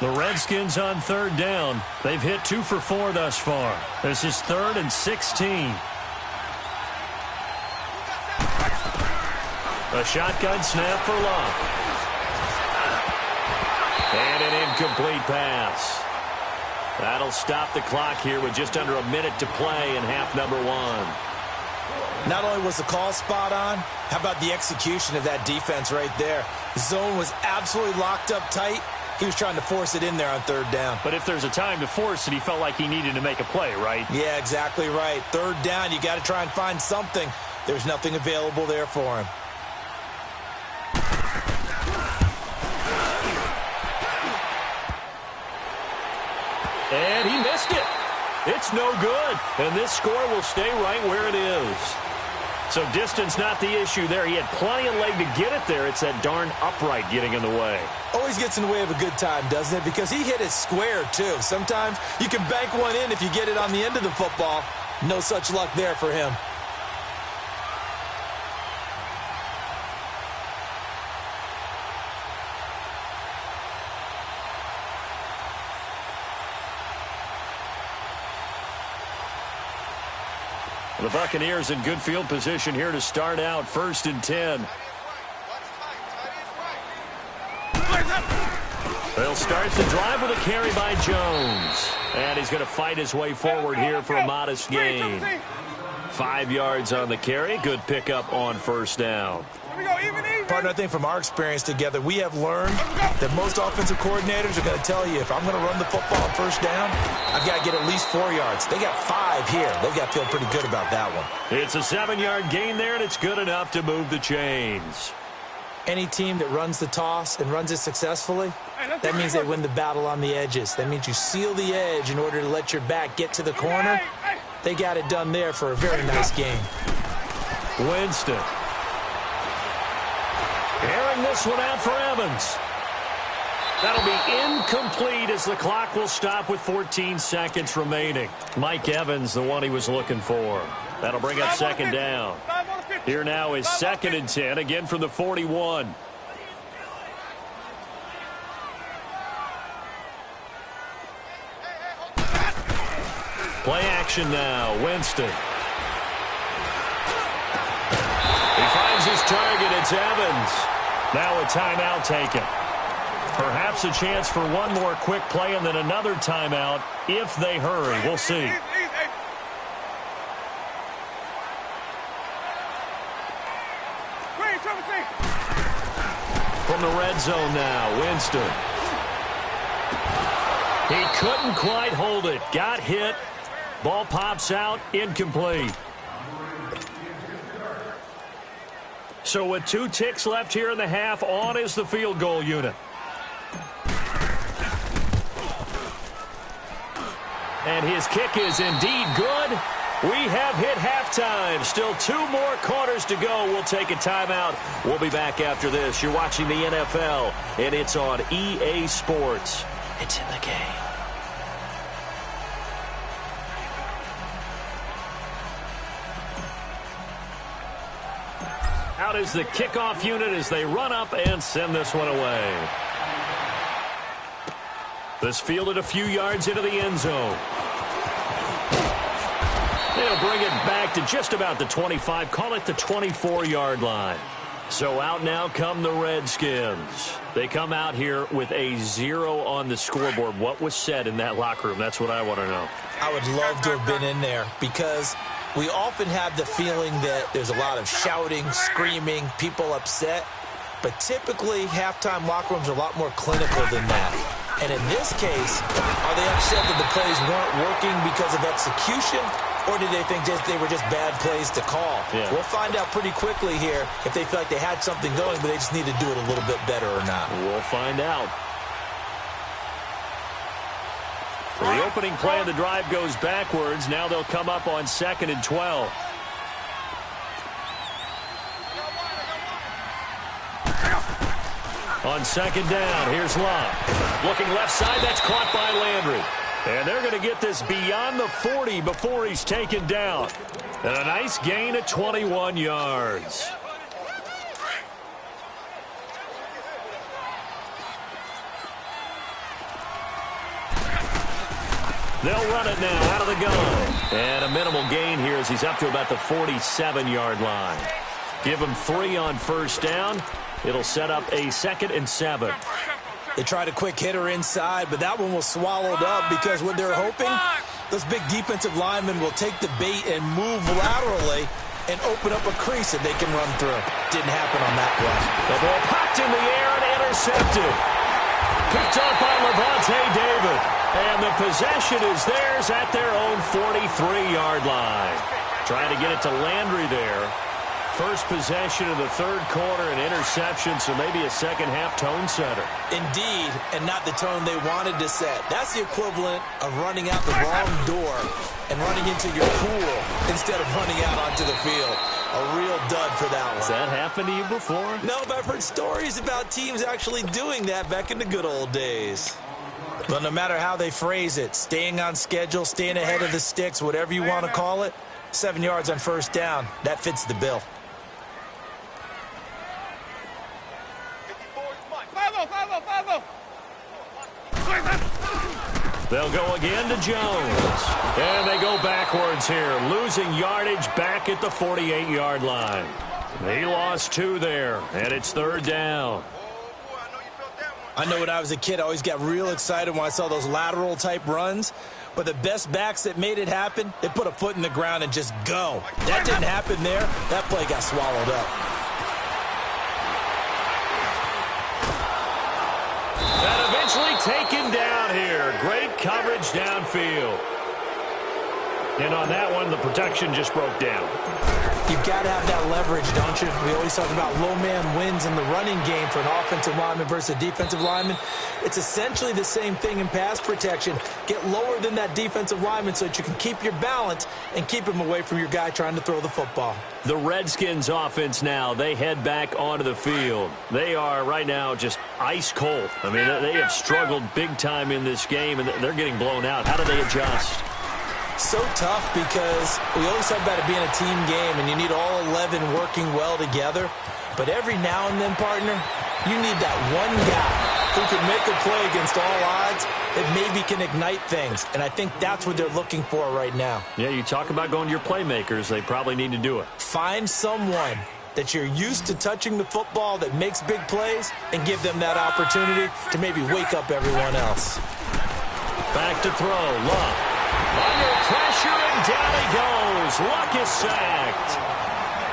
The Redskins on third down. They've hit 2 for 4 thus far. This is 3rd and 16. A shotgun snap for Love. And an incomplete pass. That'll stop the clock here with just under a minute to play in half number 1. Not only was the call spot on, how about the execution of that defense right there? The zone was absolutely locked up tight. He was trying to force it in there on third down. But if there's a time to force it, he felt like he needed to make a play, right? Yeah, exactly right. Third down, you got to try and find something. There's nothing available there for him. And he missed it. It's no good. And this score will stay right where it is. So distance not the issue there. He had plenty of leg to get it there. It's that darn upright getting in the way. Always gets in the way of a good time, doesn't it? Because he hit it square, too. Sometimes you can bank one in if you get it on the end of the football. No such luck there for him. The Buccaneers in good field position here to start out 1st and 10. They'll start the drive with a carry by Jones. And he's going to fight his way forward here for a modest gain. 5 yards on the carry. Good pickup on 1st down. Partner, I think from our experience together, we have learned that most offensive coordinators are going to tell you, if I'm going to run the football on 1st down, I've got to get at least 4 yards. They got 5 here. They've got to feel pretty good about that one. It's a 7-yard gain there, and it's good enough to move the chains. Any team that runs the toss and runs it successfully, that means they win the battle on the edges. That means you seal the edge in order to let your back get to the corner. They got it done there for a very nice gain. Winston. Airing this one out for Evans. That'll be incomplete as the clock will stop with 14 seconds remaining. Mike Evans, the one he was looking for. That'll bring up 2nd down. Here now is 2nd and 10, again from the 41. Play action now, Winston. He finds his target, it's Evans. Now a timeout taken. Perhaps a chance for one more quick play and then another timeout if they hurry. We'll see. From the red zone now, Winston. He couldn't quite hold it. Got hit. Ball pops out, incomplete. So with 2 ticks left here in the half, on is the field goal unit. And his kick is indeed good. We have hit halftime. Still 2 more quarters to go. We'll take a timeout. We'll be back after this. You're watching the NFL, and it's on EA Sports. It's in the game. Out is the kickoff unit as they run up and send this one away. This fielded a few yards into the end zone. They'll bring it back to just about the 25, call it the 24-yard line. So out now come the Redskins. They come out here with a 0 on the scoreboard. What was said in that locker room? That's what I want to know. I would love to have been in there because we often have the feeling that there's a lot of shouting, screaming, people upset. But typically, halftime locker rooms are a lot more clinical than that. And in this case, are they upset that the plays weren't working because of execution? Or did they think they were just bad plays to call? Yeah. We'll find out pretty quickly here if they feel like they had something going, but they just need to do it a little bit better or not. We'll find out. The opening play of the drive goes backwards. Now they'll come up on 2nd and 12. On 2nd down, here's Love. Looking left side, that's caught by Landry. And they're going to get this beyond the 40 before he's taken down. And a nice gain of 21 yards. They'll run it now out of the gun. And a minimal gain here as he's up to about the 47-yard line. Give him 3 on first down. It'll set up a 2nd and 7. They tried a quick hitter inside, but that one was swallowed up because what they're hoping, those big defensive linemen will take the bait and move laterally and open up a crease that they can run through. Didn't happen on that play. The ball popped in the air and intercepted. Picked up by Levante David. And the possession is theirs at their own 43-yard line. Trying to get it to Landry there. First possession of the third quarter, an interception, so maybe a second-half tone setter. Indeed, and not the tone they wanted to set. That's the equivalent of running out the wrong door and running into your pool instead of running out onto the field. A real dud for that one. Has that happened to you before? No, but I've heard stories about teams actually doing that back in the good old days. But no matter how they phrase it, staying on schedule, staying ahead of the sticks, whatever you want to call it, 7 yards on first down, that fits the bill. They'll go again to Jones. And they go backwards here, losing yardage back at the 48-yard line. He lost 2 there, and it's third down. I know when I was a kid, I always got real excited when I saw those lateral-type runs. But the best backs that made it happen, they put a foot in the ground and just go. That didn't happen there. That play got swallowed up. And eventually taken down here. Great coverage downfield. And on that one, the protection just broke down. You've got to have that leverage, don't you? We always talk about low man wins in the running game for an offensive lineman versus a defensive lineman. It's essentially the same thing in pass protection. Get lower than that defensive lineman so that you can keep your balance and keep him away from your guy trying to throw the football. The Redskins offense now, they head back onto the field. They are right now just ice cold. I mean, they have struggled big time in this game, and they're getting blown out. How do they adjust? So tough because we always talk about it being a team game and you need all 11 working well together. But every now and then, partner, you need that one guy who can make a play against all odds that maybe can ignite things. And I think that's what they're looking for right now. Yeah, you talk about going to your playmakers. They probably need to do it. Find someone that you're used to touching the football that makes big plays and give them that opportunity to maybe wake up everyone else. Back to throw. Luck. Under pressure, and down he goes. Luck is sacked.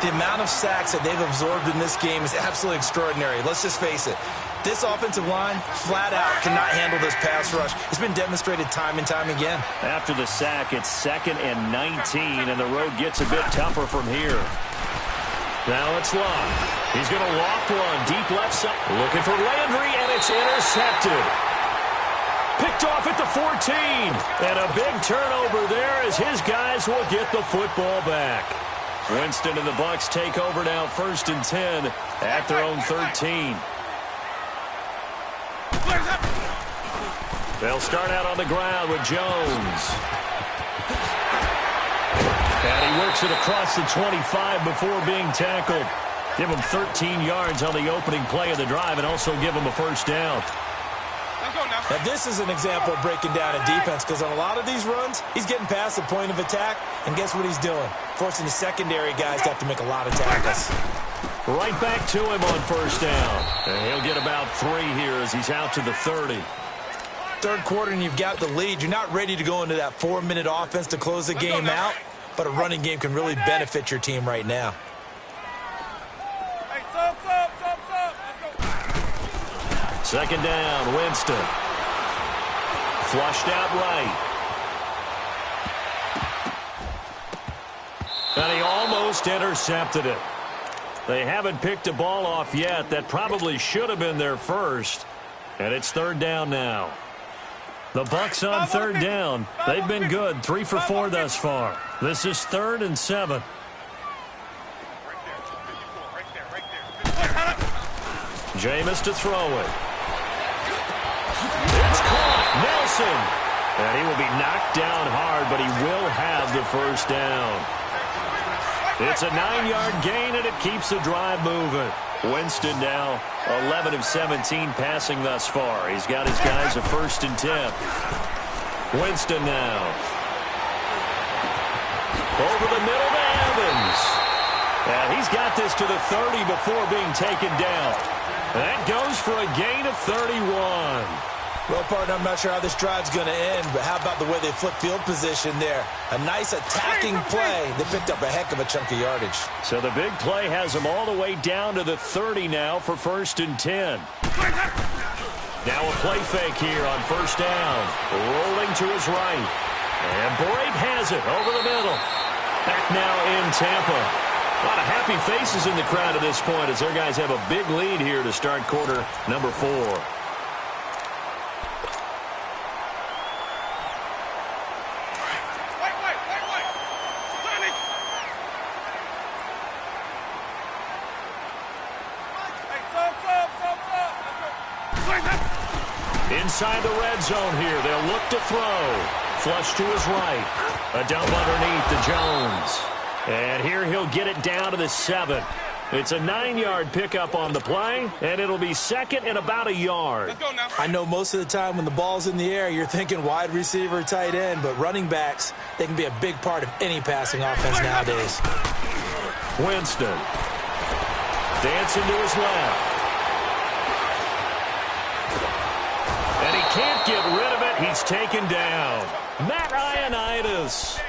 The amount of sacks that they've absorbed in this game is absolutely extraordinary. Let's just face it. This offensive line, flat out, cannot handle this pass rush. It's been demonstrated time and time again. After the sack, it's 2nd and 19, and the road gets a bit tougher from here. Now it's Luck. He's going to loft one deep left side. Looking for Landry, and it's intercepted. Picked off at the 14. And a big turnover there as his guys will get the football back. Winston and the Bucs take over now 1st and 10 at their own 13. They'll start out on the ground with Jones. And he works it across the 25 before being tackled. Give him 13 yards on the opening play of the drive and also give him a first down. Now, this is an example of breaking down a defense because on a lot of these runs, he's getting past the point of attack, and guess what he's doing? Forcing the secondary guys to have to make a lot of tackles. Right back to him on first down. And he'll get about 3 here as he's out to the 30. Third quarter, and you've got the lead. You're not ready to go into that 4-minute offense to close the game out, but a running game can really benefit your team right now. Second down, Winston. Flushed out right. And he almost intercepted it. They haven't picked a ball off yet. That probably should have been their first. And it's third down now. The Bucs on third down. They've been good. 3 for 4 thus far. This is 3rd and 7. Jameis to throw it. It's caught. Nelson. And he will be knocked down hard, but he will have the first down. It's a 9-yard gain, and it keeps the drive moving. Winston now 11 of 17 passing thus far. He's got his guys a 1st and 10. Winston now. Over the middle to Evans. And he's got this to the 30 before being taken down. That goes for a gain of 31. Well, partner, I'm not sure how this drive's going to end, but how about the way they flip field position there? A nice attacking play. They picked up a heck of a chunk of yardage. So the big play has them all the way down to the 30 now for 1st and 10. Now a play fake here on 1st down. Rolling to his right. And Brate has it over the middle. Back now in Tampa. A lot of happy faces in the crowd at this point as their guys have a big lead here to start quarter number 4. Inside the red zone here. They'll look to throw. Flush to his right. A dump underneath to Jones. And here he'll get it down to the 7. It's a 9-yard pickup on the play, and it'll be 2nd and about a yard. Let's go now. I know most of the time when the ball's in the air, you're thinking wide receiver, tight end, but running backs, they can be a big part of any passing offense nowadays. Winston. Dancing to his left. And he can't get rid of it. He's taken down. Matt Ioannidis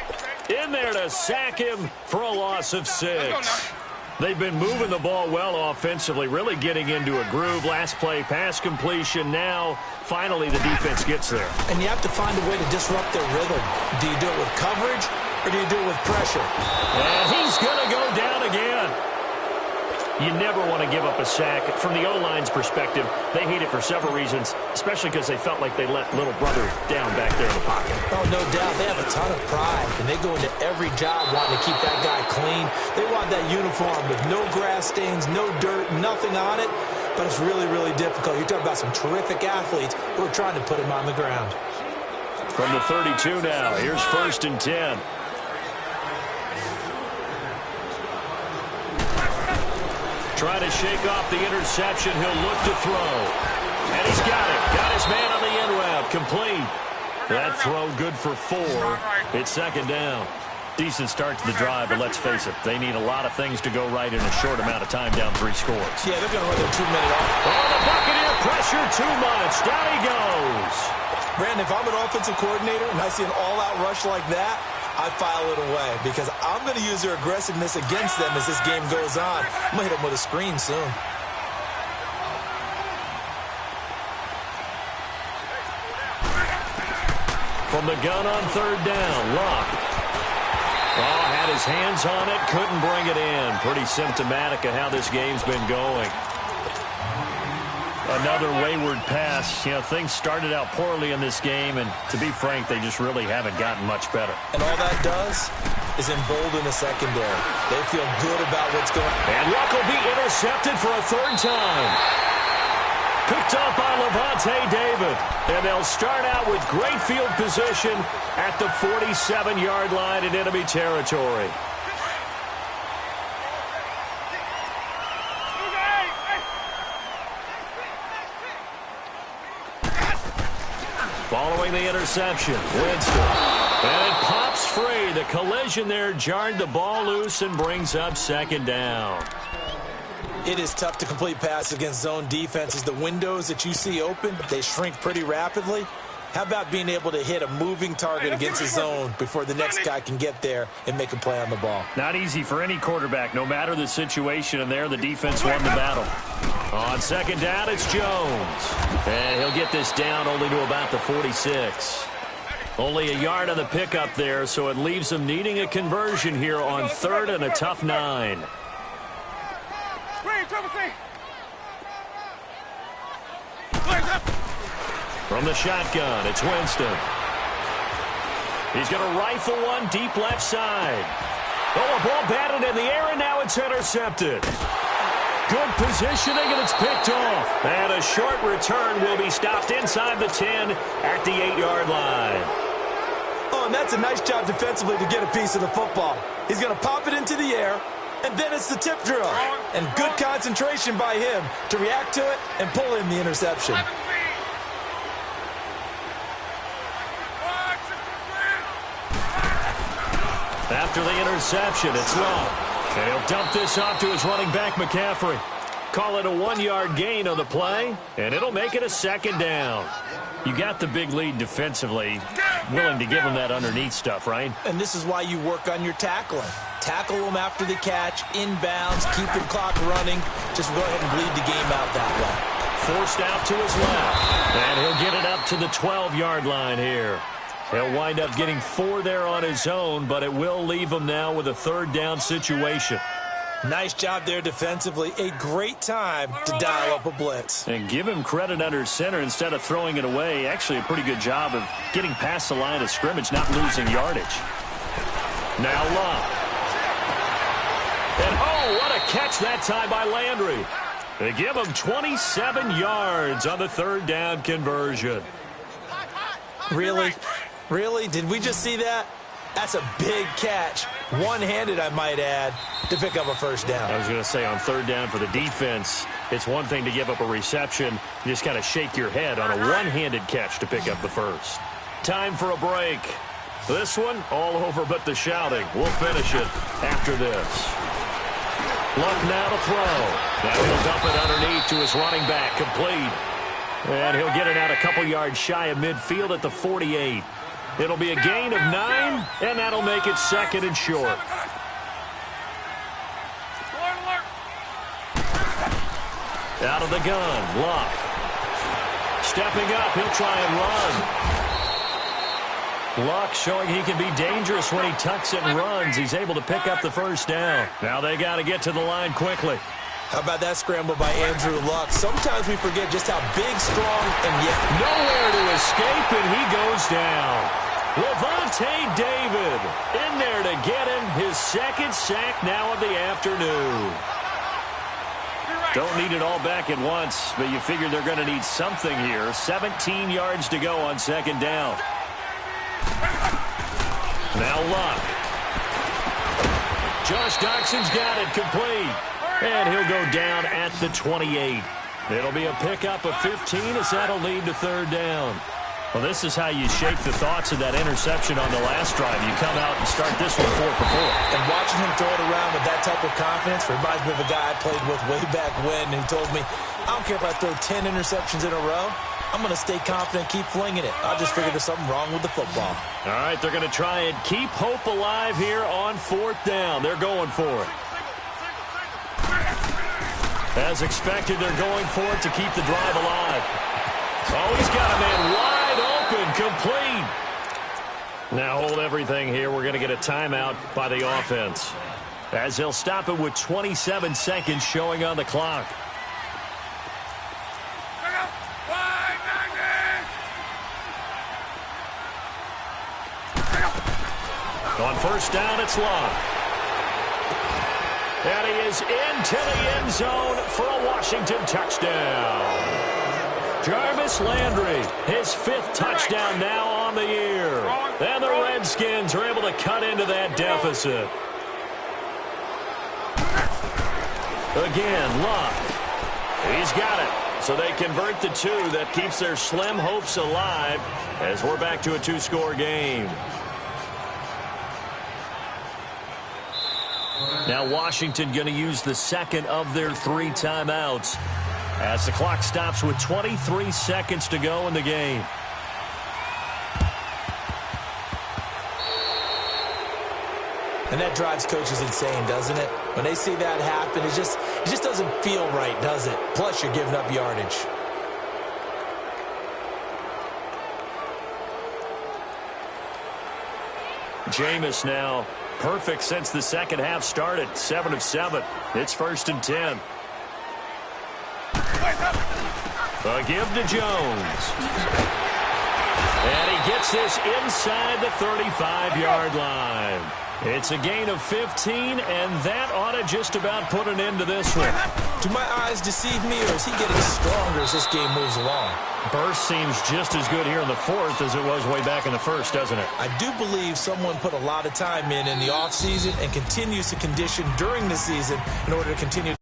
in there to sack him for a loss of 6. They've been moving the ball well offensively, really getting into a groove. Last play, pass completion. Now, finally, the defense gets there. And you have to find a way to disrupt their rhythm. Do you do it with coverage, or do you do it with pressure? And he's going to go down again. You never want to give up a sack. From the O-line's perspective, they hate it for several reasons, especially because they felt like they let little brother down back there in the pocket. Oh, no doubt. They have a ton of pride, and they go into every job wanting to keep that guy clean. They want that uniform with no grass stains, no dirt, nothing on it, but it's really, really difficult. You're talking about some terrific athletes who are trying to put him on the ground. From the 32 now, here's 1st and 10. Trying to shake off the interception. He'll look to throw. And he's got it. Got his man on the end route. Complete. That throw good for 4. It's 2nd down. Decent start to the drive, but let's face it, they need a lot of things to go right in a short amount of time down 3 scores. Yeah, they're going to run their 2-minute off. Oh, the Buccaneer pressure too much. Down he goes. Brandon, if I'm an offensive coordinator and I see an all-out rush like that, I file it away because I'm going to use their aggressiveness against them as this game goes on. I'm going to hit them with a screen soon. From the gun on 3rd down, Luck. Oh, had his hands on it, couldn't bring it in. Pretty symptomatic of how this game's been going. Another wayward pass. You know, things started out poorly in this game, and to be frank, they just really haven't gotten much better. And all that does is embolden the secondary. They feel good about what's going on. And Luck will be intercepted for a 3rd time. Picked up by Levante David. And they'll start out with great field position at the 47-yard line in enemy territory. Following the interception, Winston. And it pops free. The collision there jarred the ball loose and brings up 2nd down. It is tough to complete passes against zone defenses. The windows that you see open, they shrink pretty rapidly. How about being able to hit a moving target against a zone before the next guy can get there and make a play on the ball? Not easy for any quarterback, no matter the situation, and there the defense won the battle. On 2nd down, it's Jones. And he'll get this down only to about the 46. Only a yard on the pickup there, so it leaves them needing a conversion here on 3rd and a tough 9. From the shotgun, it's Winston. He's going to rifle one deep left side. Oh, a ball batted in the air, and now it's intercepted. Good positioning, and it's picked off. And a short return will be stopped inside the 10 at the 8-yard line. Oh, and that's a nice job defensively to get a piece of the football. He's going to pop it into the air, and then it's the tip drill. And good concentration by him to react to it and pull in the interception. after the interception. It's Luck. And he'll dump this off to his running back, McCaffrey. Call it a 1-yard gain on the play, and it'll make it a second down. You got the big lead defensively, willing to give them that underneath stuff, right? And this is why you work on your tackling. Tackle them after the catch, inbounds, keep the clock running. Just go ahead and bleed the game out that way. Forced out to his left, and he'll get it up to the 12-yard line here. He'll wind up getting 4 there on his own, but it will leave him now with a third down situation. Nice job there defensively. A great time to dial up a blitz. And give him credit under center instead of throwing it away. Actually a pretty good job of getting past the line of scrimmage, not losing yardage. Now Luck. And oh, what a catch that time by Landry. They give him 27 yards on the third down conversion. Really? Really? Did we just see that? That's a big catch. One-handed, I might add, to pick up a first down. I was going to say, on third down for the defense, it's one thing to give up a reception. You just kind of shake your head on a one-handed catch to pick up the first. Time for a break. This one, all over but the shouting. We'll finish it after this. Luck now to throw. Now he'll dump it underneath to his running back, complete. And he'll get it out a couple yards shy of midfield at the 48. It'll be a gain of 9, and that'll make it second and short. Out of the gun, Luck. Stepping up, he'll try and run. Luck showing he can be dangerous when he tucks it and runs. He's able to pick up the first down. Now they got to get to the line quickly. How about that scramble by Andrew Luck? Sometimes we forget just how big, strong, and yet nowhere to escape, and he goes down. Levante David in there to get him his second sack now of the afternoon. Don't need it all back at once, but you figure they're going to need something here. 17 yards to go on second down. Now Luck. Josh Doxson's got it complete. And he'll go down at the 28. It'll be a pickup of 15 as that'll lead to third down. Well, this is how you shake the thoughts of that interception on the last drive. You come out and start this one 4 for 4. And watching him throw it around with that type of confidence reminds me of a guy I played with way back when who told me, I don't care if I throw 10 interceptions in a row. I'm going to stay confident, keep flinging it. I just figured there's something wrong with the football. All right, they're going to try and keep hope alive here on fourth down. They're going for it. As expected, they're going for it to keep the drive alive. Oh, he's got a man wide open, complete. Now hold everything here. We're going to get a timeout by the offense, as he'll stop it with 27 seconds showing on the clock. On first down, it's Luck. And he is into the end zone for a Washington touchdown. Jarvis Landry, his 5th touchdown now on the year. And the Redskins are able to cut into that deficit. Again, Luck. He's got it. So they convert the 2. That keeps their slim hopes alive as we're back to a 2-score game. Now Washington going to use the second of their 3 timeouts as the clock stops with 23 seconds to go in the game. And that drives coaches insane, doesn't it? When they see that happen, it just doesn't feel right, does it? Plus, you're giving up yardage. Jameis now perfect since the second half started. 7 of 7. It's 1st and 10. A give to Jones. And he gets this inside the 35-yard line. It's a gain of 15, and that ought to just about put an end to this one. Do my eyes deceive me, or is he getting stronger as this game moves along? Burst seems just as good here in the 4th as it was way back in the 1st, doesn't it? I do believe someone put a lot of time in the offseason and continues to condition during the season in order to continue